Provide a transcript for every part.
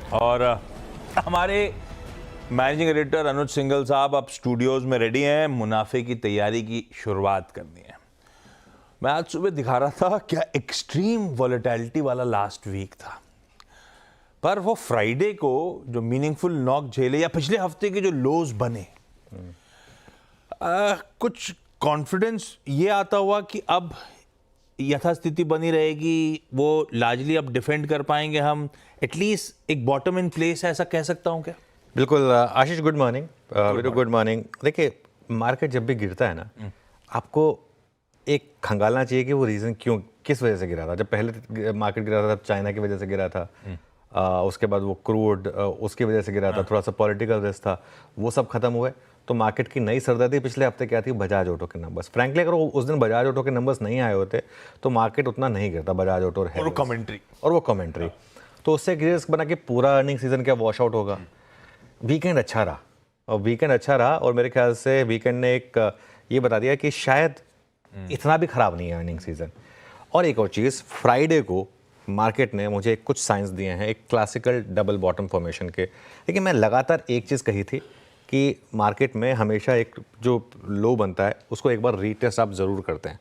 और हमारे managing editor अनुज सिंघल साहब अब स्टूडियोज में रेडी हैं, मुनाफे की तैयारी की शुरुआत करनी है। मैं आज सुबह दिखा रहा था क्या एक्सट्रीम वॉलेटिलिटी वाला लास्ट वीक था, पर वो फ्राइडे को जो मीनिंगफुल नॉक झेले या पिछले हफ्ते के जो लोज बने, कुछ कॉन्फिडेंस ये आता हुआ कि अब यथास्थिति बनी रहेगी, वो लार्जली अब डिफेंड कर पाएंगे हम, एटलीस्ट एक बॉटम इन प्लेस है, ऐसा कह सकता हूँ क्या? बिल्कुल Ashish, good morning. Very good morning. देखिए, मार्केट जब भी गिरता है ना, आपको एक खंगालना चाहिए कि वो रीज़न क्यों, किस वजह से गिरा था। जब पहले मार्केट गिरा था तब चाइना की वजह से गिरा था, उसके बाद वो क्रूड उसकी वजह से गिरा था, थोड़ा सा पॉलिटिकल रिस्क था, वो सब खत्म हुए। तो मार्केट की नई सरदर्दी पिछले हफ्ते क्या थी? बजाज ऑटो के नंबर्स। फ्रैंकली अगर उस दिन बजाज ऑटो के नंबर्स नहीं आए होते तो मार्केट उतना नहीं गिरता। बजाज ऑटो और वो कमेंट्री तो उससे रिस्क बना कि पूरा अर्निंग सीजन क्या वॉश आउट होगा। वीकेंड अच्छा रहा और मेरे ख्याल से वीकेंड ने एक ये बता दिया कि शायद इतना भी खराब नहीं है अर्निंग सीजन। और एक और चीज़, फ्राइडे को मार्केट ने मुझे कुछ साइंस दिए हैं एक क्लासिकल डबल बॉटम फॉर्मेशन के। लेकिन मैं लगातार एक चीज़ कही थी कि मार्केट में हमेशा एक जो लो बनता है उसको एक बार रीटेस्ट आप ज़रूर करते हैं।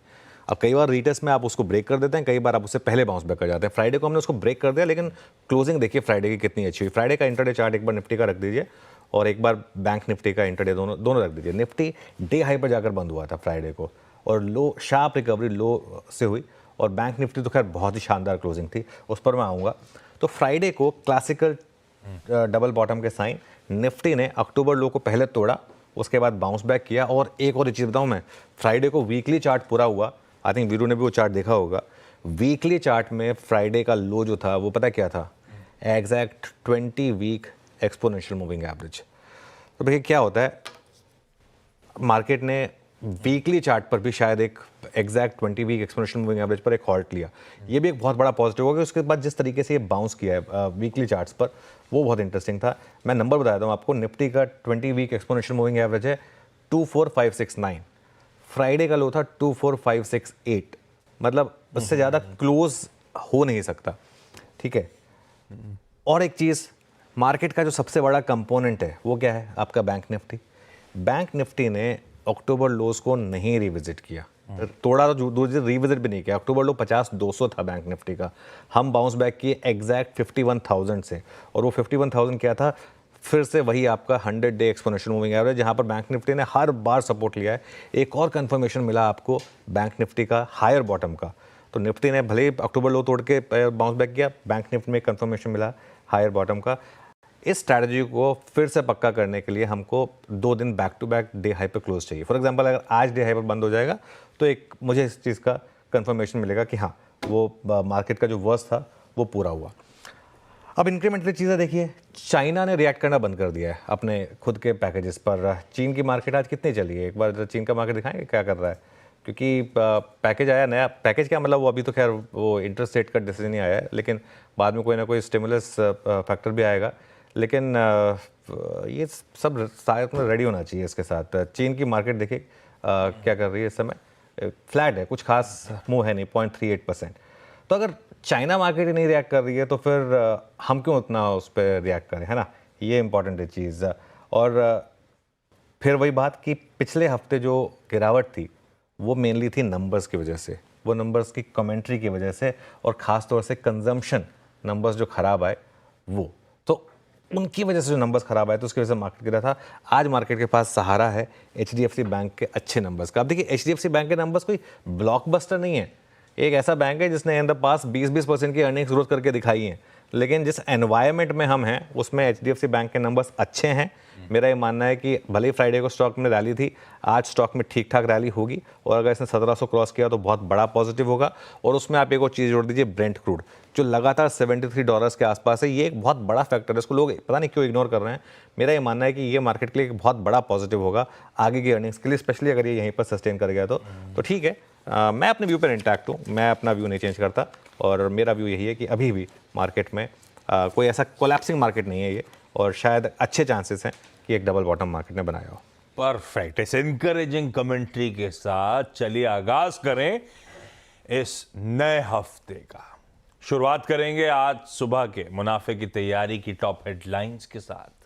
अब कई बार रीटेस्ट में आप उसको ब्रेक कर देते हैं, कई बार आप उससे पहले बाउंस बैक कर जाते हैं। फ्राइडे को हमने उसको ब्रेक कर दिया, लेकिन क्लोजिंग देखिए फ्राइडे की कितनी अच्छी हुई। फ्राइडे का इंटरडे चार्ट एक बार निफ्टी का रख दीजिए और एक बार बैंक निफ्टी का इंटरडे, दोनों रख दीजिए। निफ्टी डे हाई पर जाकर बंद हुआ था फ्राइडे को और लो शार्प रिकवरी लो से हुई, और बैंक निफ्टी तो खैर बहुत ही शानदार क्लोजिंग थी, उस पर मैं आऊँगा। तो फ्राइडे को क्लासिकल डबल बॉटम के साइन, निफ्टी ने अक्टूबर लो को पहले तोड़ा, उसके बाद बाउंस बैक किया। और एक और चीज़ बताऊँ मैं, फ्राइडे को वीकली चार्ट पूरा हुआ। आई थिंक वीरू ने भी वो चार्ट देखा होगा। वीकली चार्ट में फ्राइडे का लो जो था वो पता क्या था? Exact 20 week exponential moving average. तो देखिए क्या होता है, मार्केट ने वीकली चार्ट पर भी शायद एक exact 20 week exponential moving average पर एक हॉल्ट लिया। ये भी एक बहुत बड़ा पॉजिटिव होगा कि उसके बाद जिस तरीके से ये बाउंस किया है वीकली चार्ट्स पर, वो बहुत इंटरेस्टिंग था। मैं नंबर बता दूँ आपको, निफ्टी का 20 वीक एक्सपोनेंशियल मूविंग एवरेज है 24569, फ्राइडे का लो था 24568, मतलब उससे ज़्यादा क्लोज हो नहीं सकता। ठीक है। और एक चीज़, मार्केट का जो सबसे बड़ा कंपोनेंट है वो क्या है? आपका बैंक निफ्टी। बैंक निफ्टी ने अक्टूबर लोज को नहीं रिविजिट किया, तोड़ा तो रिविजिट भी नहीं किया। अक्टूबर लो 50,200 था बैंक निफ्टी का, हम बाउंस बैक किए एग्जैक्ट 51,000 से, और वो 51,000 क्या था? फिर से वही आपका 100 डे एक्सपोनेंशियल मूविंग एवरेज, जहां पर बैंक निफ्टी ने हर बार सपोर्ट लिया है। एक और कंफर्मेशन मिला आपको बैंक निफ्टी का हायर बॉटम का। तो निफ्टी ने भले ही अक्टूबर लो तोड़ के बाउंस बैक किया, बैंक निफ्टी में कंफर्मेशन मिला हायर बॉटम का। इस स्ट्रैटेजी को फिर से पक्का करने के लिए हमको 2 दिन back to back day high पर क्लोज चाहिए। फॉर एग्जांपल, अगर आज डे हाई पर बंद हो जाएगा तो एक मुझे इस चीज़ का कंफर्मेशन मिलेगा कि हाँ, वो मार्केट का जो वर्स्ट था वो पूरा हुआ। अब इंक्रीमेंटल चीज़ें देखिए, चाइना ने रिएक्ट करना बंद कर दिया है अपने खुद के पैकेजेस पर। चीन की मार्केट आज कितनी चली है? एक बार चीन का मार्केट दिखाएंगे क्या कर रहा है, क्योंकि पैकेज आया नया। पैकेज क्या मतलब, वो अभी तो खैर वो इंटरेस्ट रेट का डिसीजन ही आया है, लेकिन बाद में कोई ना कोई स्टिमुलस फैक्टर भी आएगा। लेकिन ये सब शायद में रेडी होना चाहिए इसके साथ। चीन की मार्केट देखिए क्या कर रही है इस समय, फ्लैट है, कुछ खास मूव है नहीं, 0.38%। तो अगर चाइना मार्केट ही नहीं रिएक्ट कर रही है तो फिर हम क्यों उतना उस पर रिएक्ट करें, है ना? ये इंपॉर्टेंट है चीज़। और फिर वही बात कि पिछले हफ्ते जो गिरावट थी वो मेनली थी नंबर्स की वजह से, वो नंबर्स की कमेंट्री की वजह से, और ख़ास तौर से कंजम्पशन नंबर्स जो ख़राब आए वो, तो उनकी वजह से जो नंबर्स खराब आए तो उसकी वजह से मार्केट गिरा था। आज मार्केट के पास सहारा है HDFC बैंक के अच्छे नंबर्स का। अब देखिए, HDFC बैंक के नंबर्स कोई ब्लॉकबस्टर नहीं है, एक ऐसा बैंक है जिसने इन द पास 20% की अर्निंग्स ग्रोथ करके दिखाई है। लेकिन जिस एनवायरनमेंट में हम हैं उसमें HDFC बैंक के नंबर्स अच्छे हैं। मेरा ये मानना है कि भले ही फ्राइडे को स्टॉक में रैली थी, आज स्टॉक में ठीक ठाक रैली होगी, और अगर इसने 1700 क्रॉस किया तो बहुत बड़ा पॉजिटिव होगा। और उसमें आप एक और चीज़ जोड़ दीजिए, ब्रेंट क्रूड जो लगातार $73 के आसपास है, ये एक बहुत बड़ा फैक्टर है, इसको लोग पता नहीं क्यों इग्नोर कर रहे हैं। मेरा ये मानना है कि ये मार्केट के लिए एक बहुत बड़ा पॉजिटिव होगा आगे की अर्निंग्स के लिए, स्पेशली अगर ये यहीं पर सस्टेन कर गया तो ठीक है। मैं अपने व्यू पर इंटैक्ट हूँ, मैं अपना व्यू नहीं चेंज करता, और मेरा व्यू यही है कि अभी भी मार्केट में कोई ऐसा कोलैप्सिंग मार्केट नहीं है ये, और शायद अच्छे चांसेस हैं कि एक डबल बॉटम मार्केट ने बनाया हो। परफेक्ट। इस इनकरेजिंग कमेंट्री के साथ चलिए आगाज करें इस नए हफ्ते का। शुरुआत करेंगे आज सुबह के मुनाफे की तैयारी की टॉप हेडलाइंस के साथ।